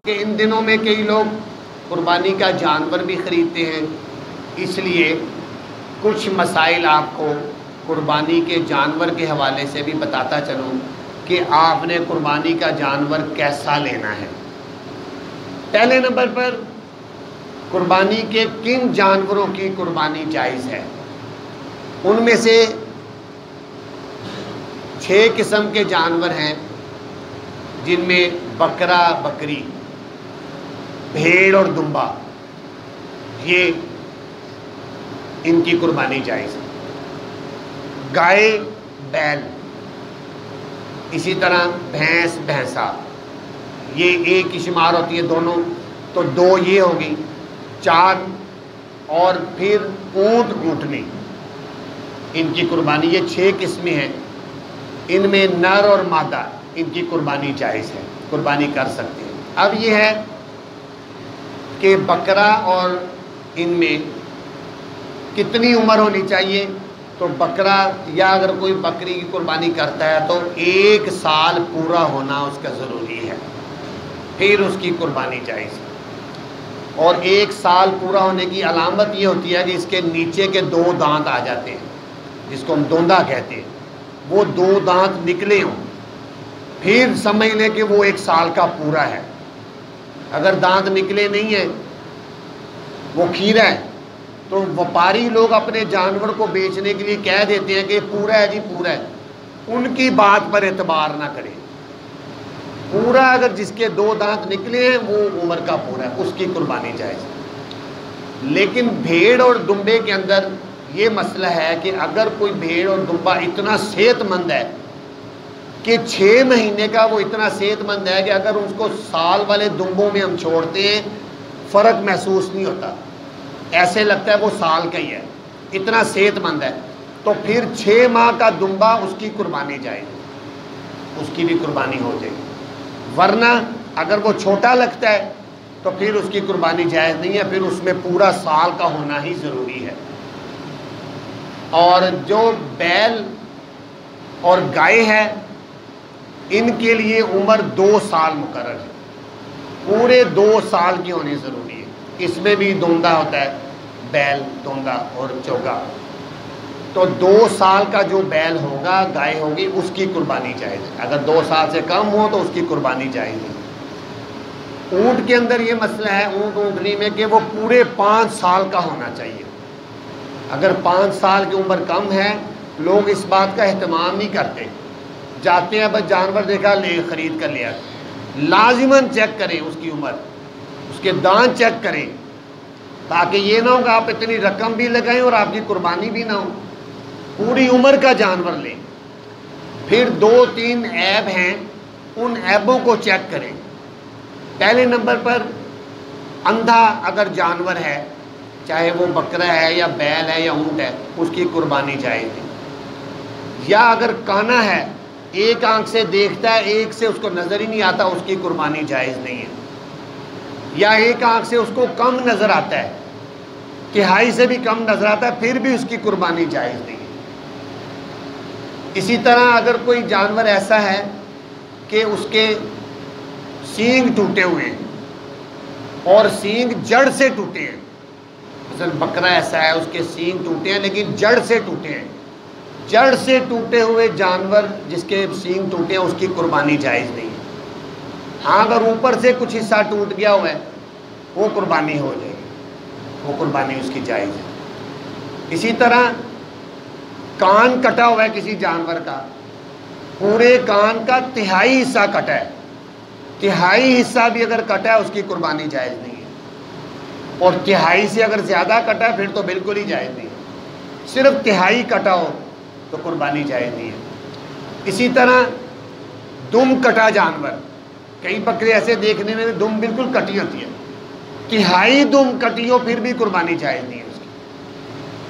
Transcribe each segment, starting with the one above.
کہ ان دنوں میں کئی لوگ قربانی کا جانور بھی خریدتے ہیں، اس لیے کچھ مسائل آپ کو قربانی کے جانور کے حوالے سے بھی بتاتا چلوں کہ آپ نے قربانی کا جانور کیسا لینا ہے۔ پہلے نمبر پر قربانی کے کن جانوروں کی قربانی جائز ہے؟ ان میں سے 6 قسم کے جانور ہیں، جن میں بکرا بکری، بھیڑ اور دمبا، یہ ان کی قربانی جائز ہے۔ گائے بیل، اسی طرح بھینس بھینسا، یہ ایک کی شمار ہوتی ہے دونوں، تو 2 یہ ہوگی، 4 اور پھر اونٹ اونٹنی، ان کی قربانی، یہ 6 قسمیں ہیں۔ ان میں نر اور مادہ ان کی قربانی جائز ہے، قربانی کر سکتے ہیں۔ اب یہ ہے کہ بکرا اور ان میں کتنی عمر ہونی چاہیے؟ تو بکرا یا اگر کوئی بکری کی قربانی کرتا ہے تو 1 سال پورا ہونا اس کا ضروری ہے، پھر اس کی قربانی جائز ہے۔ اور 1 سال پورا ہونے کی علامت یہ ہوتی ہے کہ اس کے نیچے کے 2 دانت آ جاتے ہیں، جس کو ہم دوندا کہتے ہیں، وہ 2 دانت نکلے ہوں، پھر سمجھ لیں کہ وہ 1 سال کا پورا ہے۔ اگر دانت نکلے نہیں ہیں، وہ کھیرا ہے، تو وپاری لوگ اپنے جانور کو بیچنے کے لیے کہہ دیتے ہیں کہ پورا ہے جی پورا ہے، ان کی بات پر اعتبار نہ کریں۔ پورا اگر جس کے 2 دانت نکلے ہیں وہ عمر کا پورا ہے، اس کی قربانی جائز ہے۔ لیکن بھیڑ اور دمبے کے اندر یہ مسئلہ ہے کہ اگر کوئی بھیڑ اور دمبا اتنا صحت مند ہے کہ 6 مہینے کا وہ اتنا صحت مند ہے کہ اگر اس کو سال والے دمبوں میں ہم چھوڑتے ہیں فرق محسوس نہیں ہوتا، ایسے لگتا ہے وہ سال کا ہی ہے، اتنا صحت مند ہے، تو پھر 6 ماہ کا دمبا اس کی قربانی جائے گی، اس کی بھی قربانی ہو جائے گی۔ ورنہ اگر وہ چھوٹا لگتا ہے تو پھر اس کی قربانی جائز نہیں ہے، پھر اس میں پورا سال کا ہونا ہی ضروری ہے۔ اور جو بیل اور گائے ہے، ان کے لیے عمر 2 سال مقرر ہے، پورے 2 سال کی ہونی ضروری ہے۔ اس میں بھی دوندا ہوتا ہے، بیل دوندا اور چوگا، تو 2 سال کا جو بیل ہوگا، گائے ہوگی، اس کی قربانی جائز ہے۔ اگر 2 سال سے کم ہو تو اس کی قربانی جائز نہیں۔ اونٹ کے اندر یہ مسئلہ ہے، اونٹ اونٹنی میں، کہ وہ پورے 5 سال کا ہونا چاہیے۔ اگر 5 سال کی عمر کم ہے، لوگ اس بات کا اہتمام نہیں کرتے، جاتے ہیں بس جانور دیکھا لے خرید کر لیا۔ لازماً چیک کریں اس کی عمر، اس کے دانت چیک کریں، تاکہ یہ نہ ہو کہ آپ اتنی رقم بھی لگائیں اور آپ کی قربانی بھی نہ ہو۔ پوری عمر کا جانور لیں۔ پھر 2-3 عیب ہیں، ان عیبوں کو چیک کریں۔ پہلے نمبر پر اندھا اگر جانور ہے، چاہے وہ بکرا ہے یا بیل ہے یا اونٹ ہے، اس کی قربانی جائز نہیں۔ یا اگر کانا ہے، ایک آنکھ سے دیکھتا ہے، ایک سے اس کو نظر ہی نہیں آتا، اس کی قربانی جائز نہیں ہے۔ یا ایک آنکھ سے اس کو کم نظر آتا ہے، تہائی سے بھی کم نظر آتا ہے، پھر بھی اس کی قربانی جائز نہیں ہے۔ اسی طرح اگر کوئی جانور ایسا ہے کہ اس کے سینگ ٹوٹے ہوئے ہیں اور سینگ جڑ سے ٹوٹے ہیں، مثلا بکرا ایسا ہے اس کے سینگ ٹوٹے ہیں لیکن جڑ سے ٹوٹے ہیں، جڑ سے ٹوٹے ہوئے جانور جس کے سینگ ٹوٹے ہیں، اس کی قربانی جائز نہیں ہے۔ ہاں اگر اوپر سے کچھ حصہ ٹوٹ گیا ہوا ہے، وہ قربانی ہو جائے گی، وہ قربانی اس کی جائز ہے۔ اسی طرح کان کٹا ہوا ہے کسی جانور کا، پورے کان کا تہائی حصہ کٹا ہے، تہائی حصہ بھی اگر کٹا ہے، اس کی قربانی جائز نہیں ہے۔ اور تہائی سے اگر زیادہ کٹا ہے پھر تو بالکل ہی جائز نہیں ہے۔ صرف تہائی کٹا ہو تو قربانی جائز نہیں ہے۔ اسی طرح دم کٹا جانور، کئی بکرے ایسے دیکھنے میں دم بالکل کٹی ہوتی ہے، تہائی دم کٹی ہو پھر بھی قربانی جائز نہیں ہے اس کی۔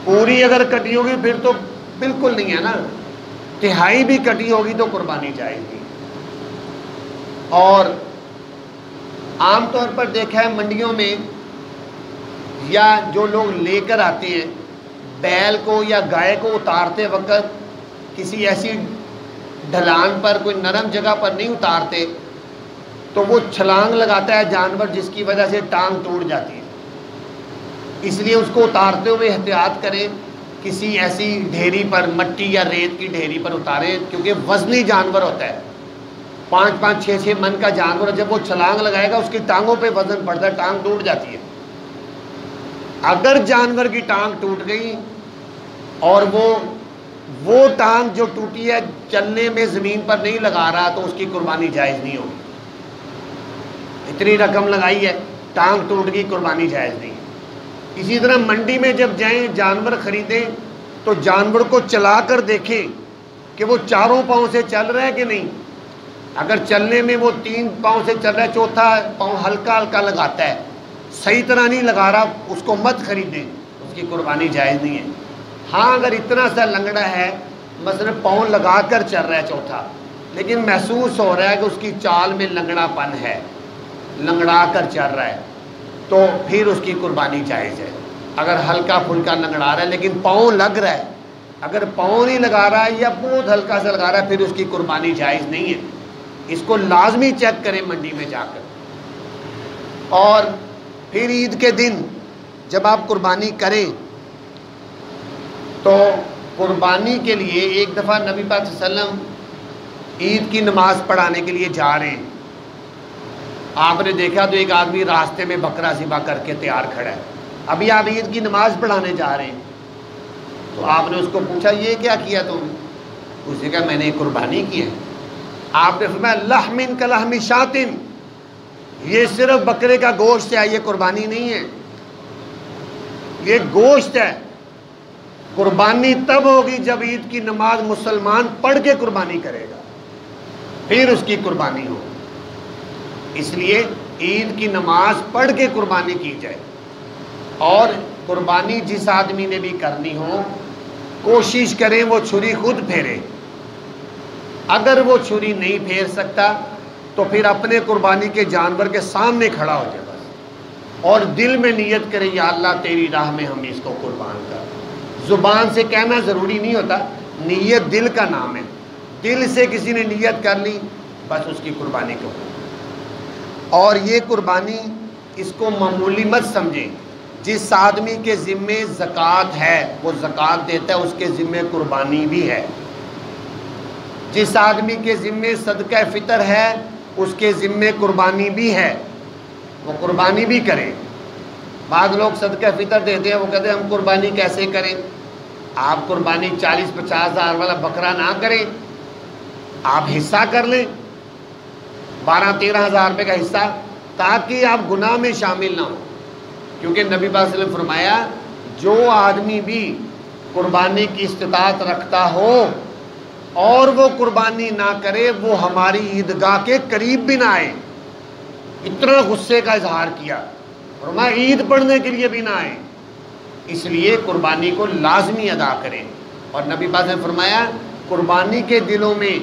پوری اگر کٹی ہوگی پھر تو بالکل نہیں ہے نا، تہائی بھی کٹی ہوگی تو قربانی جائز نہیں۔ اور عام طور پر دیکھا ہے منڈیوں میں یا جو لوگ لے کر آتے ہیں، بیل کو یا گائے کو اتارتے وقت کسی ایسی ڈھلان پر، کوئی نرم جگہ پر نہیں اتارتے، تو وہ چھلانگ لگاتا ہے جانور، جس کی وجہ سے ٹانگ ٹوٹ جاتی ہے۔ اس لیے اس کو اتارتے ہوئے احتیاط کریں، کسی ایسی ڈھیری پر، مٹی یا ریت کی ڈھیری پر اتاریں، کیونکہ وزنی جانور ہوتا ہے، 5-5 6-6 من کا جانور، جب وہ چھلانگ لگائے گا اس کی ٹانگوں پہ وزن پڑتا ہے، ٹانگ ٹوٹ جاتی ہے۔ اگر جانور کی ٹانگ ٹوٹ گئی اور وہ ٹانگ جو ٹوٹی ہے چلنے میں زمین پر نہیں لگا رہا، تو اس کی قربانی جائز نہیں ہوگی۔ اتنی رقم لگائی ہے، ٹانگ ٹوٹ گئی، قربانی جائز نہیں ہے۔ اسی طرح منڈی میں جب جائیں جانور خریدیں تو جانور کو چلا کر دیکھیں کہ وہ 4 پاؤں سے چل رہا ہے کہ نہیں۔ اگر چلنے میں وہ 3 پاؤں سے چل رہا ہے، 4تھا پاؤں ہلکا ہلکا لگاتا ہے، صحیح طرح نہیں لگا رہا، اس کو مت خریدیں، اس کی قربانی جائز نہیں ہے۔ ہاں اگر اتنا سا لنگڑا ہے، مثلا پاؤں لگا کر چل رہا ہے 4تھا، لیکن محسوس ہو رہا ہے کہ اس کی چال میں لنگڑا پن ہے، لنگڑا کر چل رہا ہے، تو پھر اس کی قربانی جائز ہے۔ اگر ہلکا پھلکا لنگڑا رہا ہے لیکن پاؤں لگ رہا ہے، اگر پاؤں نہیں لگا رہا ہے یا بہت ہلکا سا لگا رہا ہے، پھر اس کی قربانی جائز نہیں ہے۔ اس کو لازمی چیک کریں منڈی میں جا کر۔ اور پھر عید کے دن جب آپ قربانی کریں تو قربانی کے لیے ایک دفعہ نبی پاک صلی اللہ علیہ وسلم عید کی نماز پڑھانے کے لیے جا رہے ہیں۔ آپ نے دیکھا تو ایک آدمی راستے میں بکرا ذبح کر کے تیار کھڑا ہے، ابھی آپ عید کی نماز پڑھانے جا رہے ہیں۔ تو آپ نے اس کو پوچھا یہ کیا کیا تم نے؟ اس نے کہا میں نے قربانی کی ہے۔ آپ نے فرمایا لحم کلحم شاۃ، یہ صرف بکرے کا گوشت ہے، یہ قربانی نہیں ہے، یہ گوشت ہے۔ قربانی تب ہوگی جب عید کی نماز مسلمان پڑھ کے قربانی کرے گا، پھر اس کی قربانی ہو۔ اس لیے عید کی نماز پڑھ کے قربانی کی جائے۔ اور قربانی جس آدمی نے بھی کرنی ہو، کوشش کریں وہ چھری خود پھیرے۔ اگر وہ چھری نہیں پھیر سکتا تو پھر اپنے قربانی کے جانور کے سامنے کھڑا ہو جائے بس، اور دل میں نیت کرے یا اللہ تیری راہ میں ہم اس کو قربان کر۔ زبان سے کہنا ضروری نہیں ہوتا، نیت دل کا نام ہے، دل سے کسی نے نیت کر لی بس اس کی قربانی کو۔ اور یہ قربانی اس کو معمولی مت سمجھیں، جس آدمی کے ذمے زکوٰۃ ہے وہ زکوٰۃ دیتا ہے، اس کے ذمے قربانی بھی ہے۔ جس آدمی کے ذمے صدقہ فطر ہے اس کے ذمے قربانی بھی ہے، وہ قربانی بھی کرے۔ بعض لوگ صدقہ فطر دیتے ہیں، وہ کہتے ہیں ہم قربانی کیسے کریں؟ آپ قربانی 40-50 ہزار والا بکرا نہ کریں، آپ حصہ کر لیں 12-13 ہزار روپے کا حصہ، تاکہ آپ گناہ میں شامل نہ ہوں۔ کیونکہ نبی پاک صلی اللہ علیہ وسلم نے فرمایا جو آدمی بھی قربانی کی استطاعت رکھتا ہو اور وہ قربانی نہ کرے وہ ہماری عیدگاہ کے قریب بھی نہ آئے۔ اتنا غصے کا اظہار کیا، فرمایا عید پڑھنے کے لیے بھی نہ آئے۔ اس لیے قربانی کو لازمی ادا کریں۔ اور نبی پاک نے فرمایا قربانی کے دلوں میں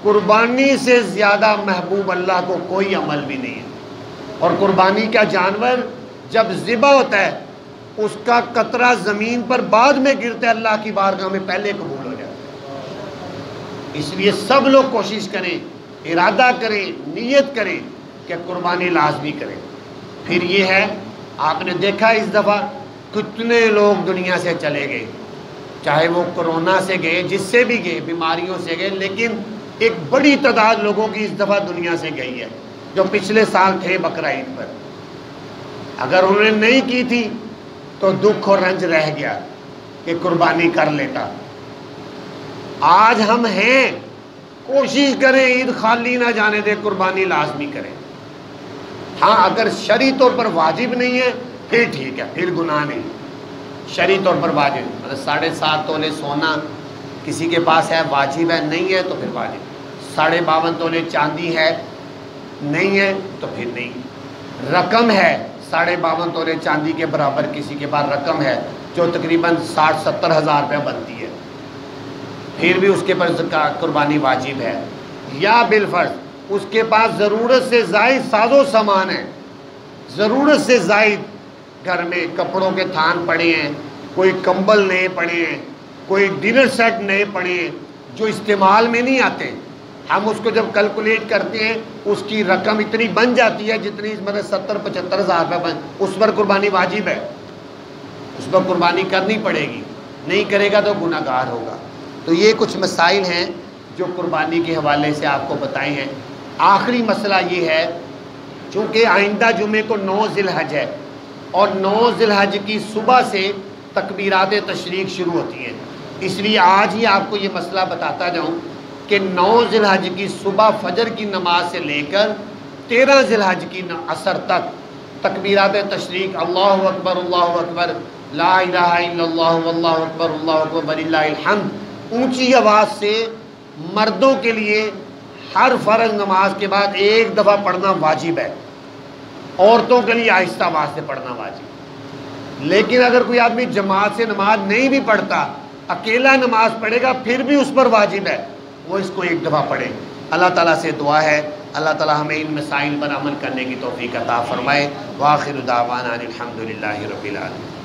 قربانی سے زیادہ محبوب اللہ کو کوئی عمل بھی نہیں ہے۔ اور قربانی کا جانور جب ذبح ہوتا ہے اس کا قطرہ زمین پر بعد میں گرتا ہے، اللہ کی بارگاہ میں پہلے قبول ہو جاتا ہے۔ اس لیے سب لوگ کوشش کریں، ارادہ کریں، نیت کریں کہ قربانی لازمی کریں۔ پھر یہ ہے، آپ نے دیکھا اس دفعہ کتنے لوگ دنیا سے چلے گئے، چاہے وہ کرونا سے گئے، جس سے بھی گئے، بیماریوں سے گئے، لیکن ایک بڑی تعداد لوگوں کی اس دفعہ دنیا سے گئی ہے جو پچھلے سال تھے بقرہ عید پر۔ اگر انہوں نے نہیں کی تھی تو دکھ اور رنج رہ گیا کہ قربانی کر لیتا۔ آج ہم ہیں، کوشش کریں عید خالی نہ جانے دیں، قربانی لازمی کریں۔ ہاں اگر شرعی طور پر واجب نہیں ہے پھر ٹھیک ہے، پھر گناہ نہیں۔ شرعی طور پر واجب مطلب 7.5 تولے سونا کسی کے پاس ہے، واجب ہے، نہیں ہے تو پھر واجب۔ 52.5 تولے چاندی ہے، نہیں ہے تو پھر نہیں۔ رقم ہے 52.5 تولے چاندی کے برابر کسی کے پاس رقم ہے جو تقریباً 60-70 ہزار روپے بنتی ہے، پھر بھی اس کے پر زکوٰۃ قربانی واجب ہے۔ یا بالفرض اس کے پاس ضرورت سے زائد ساز و سامان ہے، ضرورت سے زائد گھر میں کپڑوں کے تھان پڑے ہیں، کوئی کمبل نئے پڑے ہیں، کوئی ڈنر سیٹ نئے پڑے ہیں جو استعمال میں نہیں آتے، ہم اس کو جب کیلکولیٹ کرتے ہیں اس کی رقم اتنی بن جاتی ہے جتنی مطلب 70-75 ہزار روپے اس پر قربانی واجب ہے، اس پر قربانی کرنی پڑے گی، نہیں کرے گا تو گناہ گار ہوگا۔ تو یہ کچھ مسائل ہیں جو قربانی کے حوالے سے آپ کو بتائے ہیں۔ آخری مسئلہ یہ ہے، چونکہ آئندہ جمعے کو 9 ذی الحج ہے اور 9 ذی الحج کی صبح سے تکبیرات تشریق شروع ہوتی ہیں، اس لیے آج ہی آپ کو یہ مسئلہ بتاتا جاؤں کہ 9 ذی الحج کی صبح فجر کی نماز سے لے کر 13 ذی الحج کی عصر تک تکبیرات تشریق اللہ اکبر لا الہ الا اللہ واللہ اکبر وللہ الحمد اونچی آواز سے مردوں کے لیے ہر فرض نماز کے بعد ایک دفعہ پڑھنا واجب ہے، عورتوں کے لیے آہستہ آواز سے پڑھنا واجب۔ لیکن اگر کوئی آدمی جماعت سے نماز نہیں بھی پڑھتا، اکیلا نماز پڑھے گا پھر بھی اس پر واجب ہے، وہ اس کو ایک دفعہ پڑھے۔ اللہ تعالیٰ سے دعا ہے اللہ تعالیٰ ہمیں ان مسائل پر عمل کرنے کی توفیق عطا فرمائے۔ وآخر دعوانا الحمدللہ رب العالمین۔